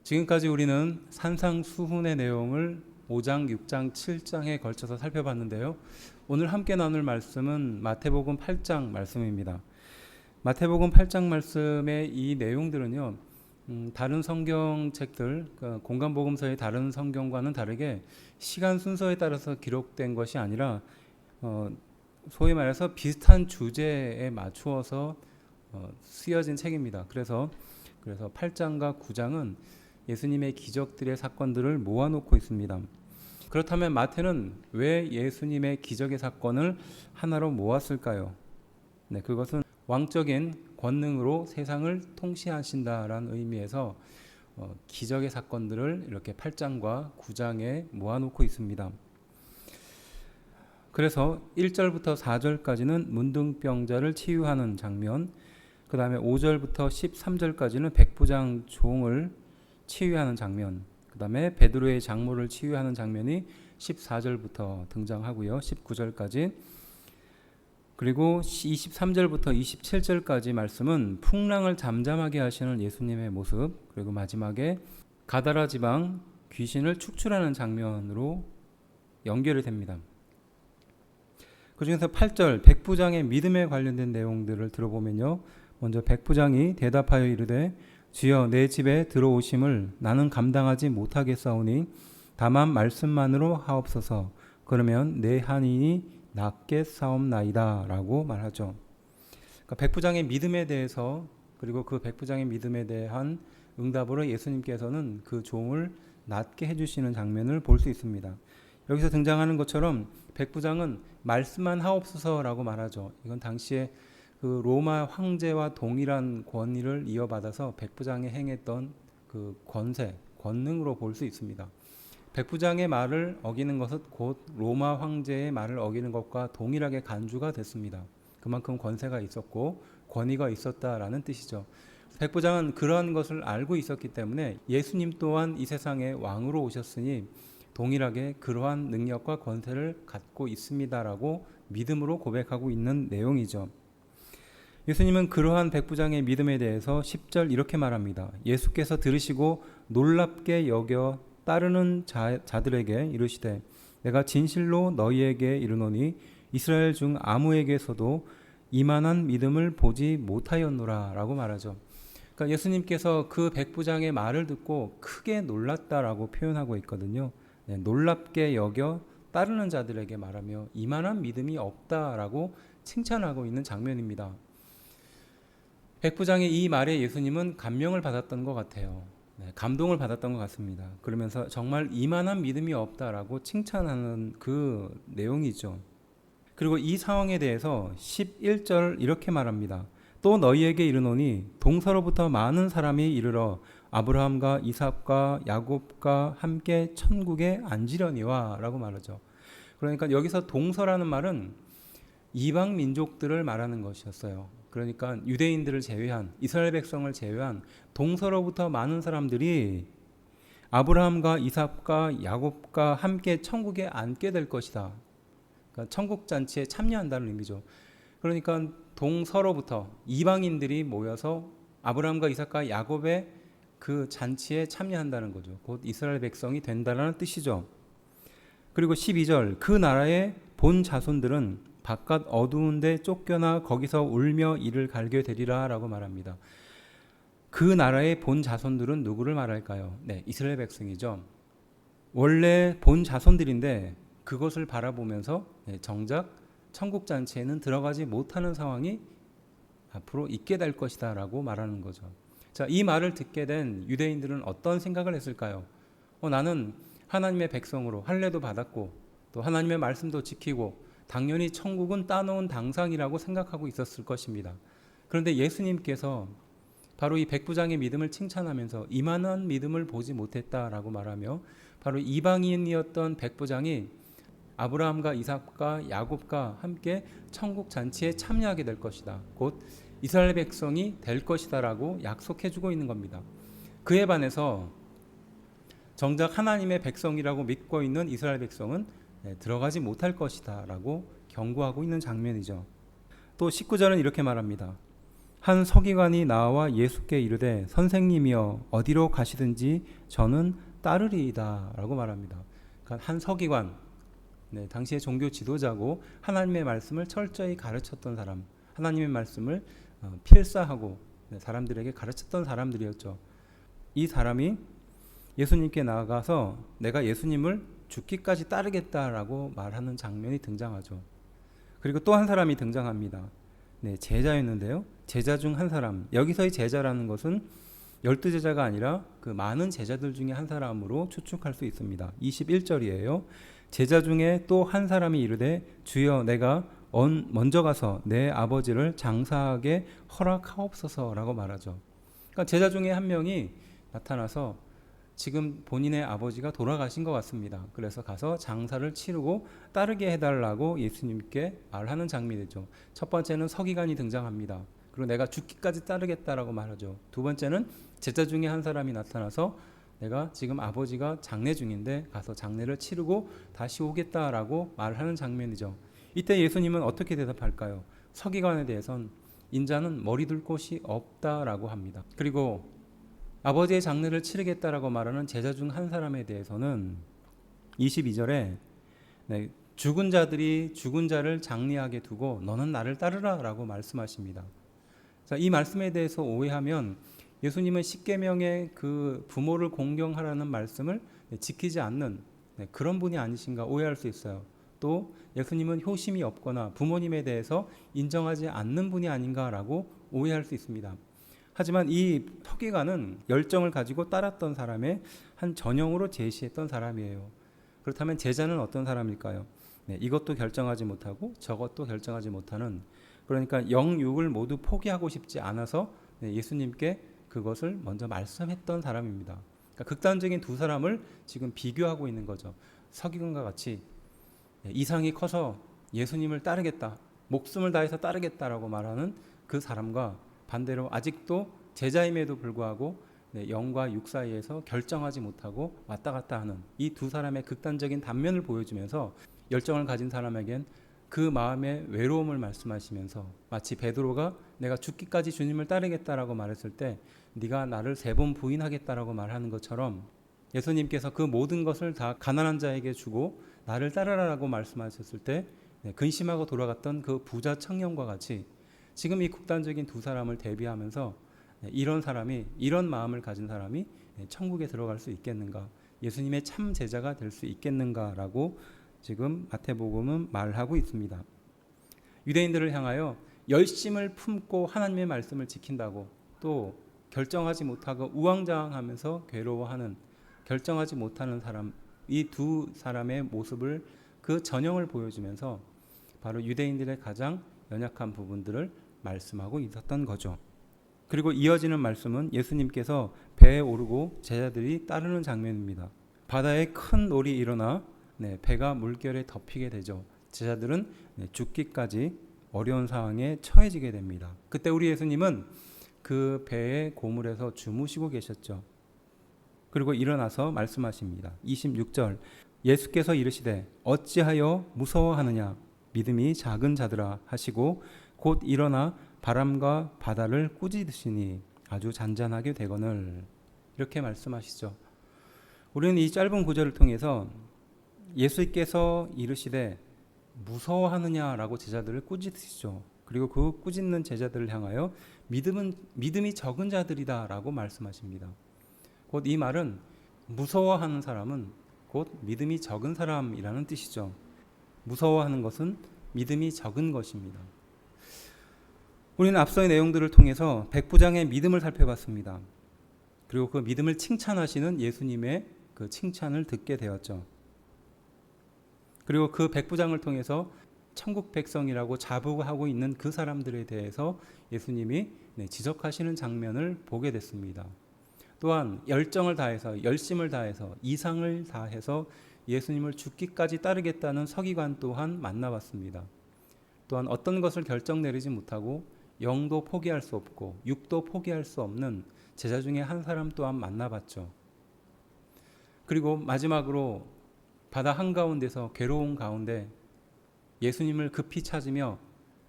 지금까지 우리는 산상수훈의 내용을 5장, 6장, 7장에 걸쳐서 살펴봤는데요. 오늘 함께 나눌 말씀은 마태복음 8장 말씀입니다. 마태복음 8장 말씀의 이 내용들은요, 다른 성경책들, 공간복음서의 다른 성경과는 다르게 시간 순서에 따라서 기록된 것이 아니라 소위 말해서 비슷한 주제에 맞추어서 쓰여진 책입니다. 그래서 8장과 9장은 예수님의 기적들의 사건들을 모아놓고 있습니다. 그렇다면 마태는 왜 예수님의 기적의 사건을 하나로 모았을까요? 네, 그것은 왕적인 권능으로 세상을 통치하신다라는 의미에서 기적의 사건들을 이렇게 8장과 9장에 모아놓고 있습니다. 그래서 1절부터 4절까지는 문둥병자를 치유하는 장면, 그 다음에 5절부터 13절까지는 백부장 종을 치유하는 장면, 그 다음에 베드로의 장모를 치유하는 장면이 14절부터 등장하고요. 19절까지. 그리고 23절부터 27절까지 말씀은 풍랑을 잠잠하게 하시는 예수님의 모습, 그리고 마지막에 가다라 지방 귀신을 축출하는 장면으로 연결이 됩니다. 그 중에서 8절 백부장의 믿음에 관련된 내용들을 들어보면요. 먼저 백부장이 대답하여 이르되 주여 내 집에 들어오심을 나는 감당하지 못하겠사오니 다만 말씀만으로 하옵소서. 그러면 내 한인이 낫겠사옵나이다 라고 말하죠. 그러니까 백부장의 믿음에 대해서, 그리고 그 백부장의 믿음에 대한 응답으로 예수님께서는 그 종을 낫게 해주시는 장면을 볼 수 있습니다. 여기서 등장하는 것처럼 백부장은 말씀만 하옵소서라고 말하죠. 이건 당시에 그 로마 황제와 동일한 권위를 이어받아서 백부장이 행했던 그 권세, 권능으로 볼 수 있습니다. 백부장의 말을 어기는 것은 곧 로마 황제의 말을 어기는 것과 동일하게 간주가 됐습니다. 그만큼 권세가 있었고 권위가 있었다라는 뜻이죠. 백부장은 그러한 것을 알고 있었기 때문에 예수님 또한 이 세상의 왕으로 오셨으니 동일하게 그러한 능력과 권세를 갖고 있습니다라고 믿음으로 고백하고 있는 내용이죠. 예수님은 그러한 백부장의 믿음에 대해서 10절 이렇게 말합니다. 예수께서 들으시고 놀랍게 여겨 따르는 자들에게 이르시되 내가 진실로 너희에게 이르노니 이스라엘 중 아무에게서도 이만한 믿음을 보지 못하였노라 라고 말하죠. 그러니까 예수님께서 그 백부장의 말을 듣고 크게 놀랐다라고 표현하고 있거든요. 네, 놀랍게 여겨 따르는 자들에게 말하며 이만한 믿음이 없다라고 칭찬하고 있는 장면입니다. 백부장의 이 말에 예수님은 감명을 받았던 것 같아요. 네, 감동을 받았던 것 같습니다. 그러면서 정말 이만한 믿음이 없다라고 칭찬하는 그 내용이죠. 그리고 이 상황에 대해서 11절 이렇게 말합니다. 또 너희에게 이르노니 동서로부터 많은 사람이 이르러 아브라함과 이삭과 야곱과 함께 천국에 앉으려니와 라고 말하죠. 그러니까 여기서 동서라는 말은 이방 민족들을 말하는 것이었어요. 그러니까 유대인들을 제외한, 이스라엘 백성을 제외한 동서로부터 많은 사람들이 아브라함과 이삭과 야곱과 함께 천국에 앉게 될 것이다. 그러니까 천국 잔치에 참여한다는 의미죠. 그러니까 동서로부터 이방인들이 모여서 아브라함과 이삭과 야곱의 그 잔치에 참여한다는 거죠. 곧 이스라엘 백성이 된다는 뜻이죠. 그리고 12절 그 나라의 본 자손들은 바깥 어두운 데 쫓겨나 거기서 울며 이를 갈게 되리라 라고 말합니다. 그 나라의 본 자손들은 누구를 말할까요? 네, 이스라엘 백성이죠. 원래 본 자손들인데 그것을 바라보면서 정작 천국 잔치에는 들어가지 못하는 상황이 앞으로 있게 될 것이다 라고 말하는 거죠. 자, 이 말을 듣게 된 유대인들은 어떤 생각을 했을까요? 나는 하나님의 백성으로 할례도 받았고 또 하나님의 말씀도 지키고 당연히 천국은 따놓은 당상이라고 생각하고 있었을 것입니다. 그런데 예수님께서 바로 이 백부장의 믿음을 칭찬하면서 이만한 믿음을 보지 못했다라고 말하며 바로 이방인이었던 백부장이 아브라함과 이삭과 야곱과 함께 천국 잔치에 참여하게 될 것이다. 곧 이스라엘 백성이 될 것이다라고 약속해주고 있는 겁니다. 그에 반해서 정작 하나님의 백성이라고 믿고 있는 이스라엘 백성은 들어가지 못할 것이다 라고 경고하고 있는 장면이죠. 또 19절은 이렇게 말합니다. 한 서기관이 나와 예수께 이르되 선생님이여 어디로 가시든지 저는 따르리이다 라고 말합니다. 그러니까 한 서기관, 당시의 종교 지도자고 하나님의 말씀을 철저히 가르쳤던 사람, 하나님의 말씀을 필사하고 사람들에게 가르쳤던 사람들이었죠. 이 사람이 예수님께 나아가서 내가 예수님을 죽기까지 따르겠다라고 말하는 장면이 등장하죠. 그리고 또 한 사람이 등장합니다. 제자였는데요. 제자 중 한 사람. 여기서의 제자라는 것은 12제자가 아니라 그 많은 제자들 중에 한 사람으로 추측할 수 있습니다. 21절이에요. 제자 중에 또 한 사람이 이르되 주여 내가 먼저 가서 내 아버지를 장사하게 허락하옵소서라고 말하죠. 그러니까 제자 중에 한 명이 나타나서 지금 본인의 아버지가 돌아가신 것 같습니다. 그래서 가서 장사를 치르고 따르게 해달라고 예수님께 말하는 장면이죠. 첫 번째는 서기관이 등장합니다. 그리고 내가 죽기까지 따르겠다라고 말하죠. 두 번째는 제자 중에 한 사람이 나타나서 내가 지금 아버지가 장례 중인데 가서 장례를 치르고 다시 오겠다라고 말하는 장면이죠. 이때 예수님은 어떻게 대답할까요? 서기관에 대해선 인자는 머리 둘 곳이 없다라고 합니다. 그리고 아버지의 장례를 치르겠다라고 말하는 제자 중 한 사람에 대해서는 22절에 죽은 자들이 죽은 자를 장례하게 두고 너는 나를 따르라 라고 말씀하십니다. 자, 이 말씀에 대해서 오해하면 예수님은 십계명의 그 부모를 공경하라는 말씀을 지키지 않는 그런 분이 아니신가 오해할 수 있어요. 또 예수님은 효심이 없거나 부모님에 대해서 인정하지 않는 분이 아닌가라고 오해할 수 있습니다. 하지만 이 서기관은 열정을 가지고 따랐던 사람의 한 전형으로 제시했던 사람이에요. 그렇다면 제자는 어떤 사람일까요? 이것도 결정하지 못하고 저것도 결정하지 못하는, 그러니까 영육을 모두 포기하고 싶지 않아서 예수님께 그것을 먼저 말씀했던 사람입니다. 그러니까 극단적인 두 사람을 지금 비교하고 있는 거죠. 서기관과 같이 이상이 커서 예수님을 따르겠다, 목숨을 다해서 따르겠다라고 말하는 그 사람과 반대로 아직도 제자임에도 불구하고 영과 육 사이에서 결정하지 못하고 왔다 갔다 하는 이 두 사람의 극단적인 단면을 보여주면서 열정을 가진 사람에겐 그 마음의 외로움을 말씀하시면서 마치 베드로가 내가 죽기까지 주님을 따르겠다라고 말했을 때 네가 나를 3번 부인하겠다라고 말하는 것처럼 예수님께서 그 모든 것을 다 가난한 자에게 주고 나를 따르라라고 말씀하셨을 때 근심하고 돌아갔던 그 부자 청년과 같이 지금 이 극단적인 두 사람을 대비하면서 이런 사람이, 이런 마음을 가진 사람이 천국에 들어갈 수 있겠는가, 예수님의 참 제자가 될 수 있겠는가라고 지금 마태복음은 말하고 있습니다. 유대인들을 향하여 열심을 품고 하나님의 말씀을 지킨다고 또 결정하지 못하고 우왕좌왕하면서 괴로워하는, 결정하지 못하는 사람, 이 두 사람의 모습을, 그 전형을 보여주면서 바로 유대인들의 가장 연약한 부분들을 말씀하고 있었던 거죠. 그리고 이어지는 말씀은 예수님께서 배에 오르고 제자들이 따르는 장면입니다. 바다에 큰 놀이 일어나 배가 물결에 덮이게 되죠. 제자들은 죽기까지 어려운 상황에 처해지게 됩니다. 그때 우리 예수님은 그 배의 고물에서 주무시고 계셨죠. 그리고 일어나서 말씀하십니다. 26절 예수께서 이르시되 어찌하여 무서워하느냐 믿음이 작은 자들아 하시고 곧 일어나 바람과 바다를 꾸짖으시니 아주 잔잔하게 되거늘, 이렇게 말씀하시죠. 우리는 이 짧은 구절을 통해서 예수께서 이르시되 무서워하느냐라고 제자들을 꾸짖으시죠. 그리고 그 꾸짖는 제자들을 향하여 믿음이 적은 자들이다라고 말씀하십니다. 곧 이 말은 무서워하는 사람은 곧 믿음이 적은 사람이라는 뜻이죠. 무서워하는 것은 믿음이 적은 것입니다. 우리는 앞서의 내용들을 통해서 백부장의 믿음을 살펴봤습니다. 그리고 그 믿음을 칭찬하시는 예수님의 그 칭찬을 듣게 되었죠. 그리고 그 백부장을 통해서 천국 백성이라고 자부하고 있는 그 사람들에 대해서 예수님이 지적하시는 장면을 보게 됐습니다. 또한 열정을 다해서, 열심을 다해서, 이상을 다해서 예수님을 죽기까지 따르겠다는 서기관 또한 만나봤습니다. 또한 어떤 것을 결정 내리지 못하고 영도 포기할 수 없고 육도 포기할 수 없는 제자 중에 한 사람 또한 만나봤죠. 그리고 마지막으로 바다 한가운데서 괴로운 가운데 예수님을 급히 찾으며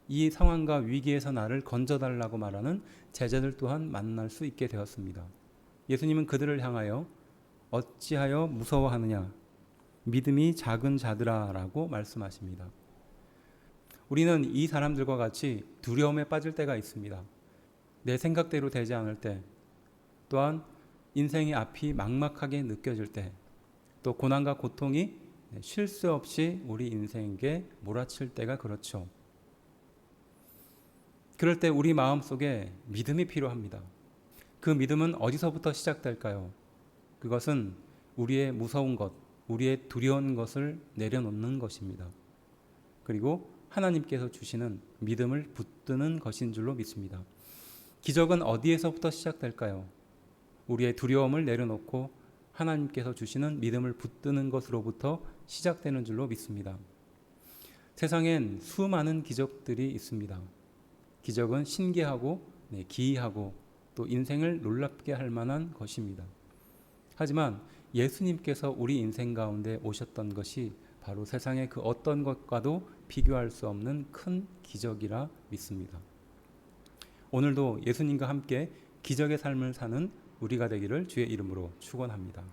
이 상황과 위기에서 나를 건져달라고 말하는 제자들 또한 만날 수 있게 되었습니다. 예수님은 그들을 향하여 어찌하여 무서워하느냐, 믿음이 작은 자들아 라고 말씀하십니다. 우리는 이 사람들과 같이 두려움에 빠질 때가 있습니다. 내 생각대로 되지 않을 때, 또한 인생의 앞이 막막하게 느껴질 때, 또 고난과 고통이 쉴 새 없이 우리 인생에게 몰아칠 때가 그렇죠. 그럴 때 우리 마음속에 믿음이 필요합니다. 그 믿음은 어디서부터 시작될까요? 그것은 우리의 무서운 것, 우리의 두려운 것을 내려놓는 것입니다. 그리고 하나님께서 주시는 믿음을 붙드는 것인 줄로 믿습니다. 기적은 어디에서부터 시작될까요? 우리의 두려움을 내려놓고 하나님께서 주시는 믿음을 붙드는 것으로부터 시작되는 줄로 믿습니다. 세상엔 수많은 기적들이 있습니다. 기적은 신기하고 기이하고 또 인생을 놀랍게 할 만한 것입니다. 하지만 예수님께서 우리 인생 가운데 오셨던 것이 바로 세상의 그 어떤 것과도 비교할 수 없는 큰 기적이라 믿습니다. 오늘도 예수님과 함께 기적의 삶을 사는 우리가 되기를 주의 이름으로 축원합니다.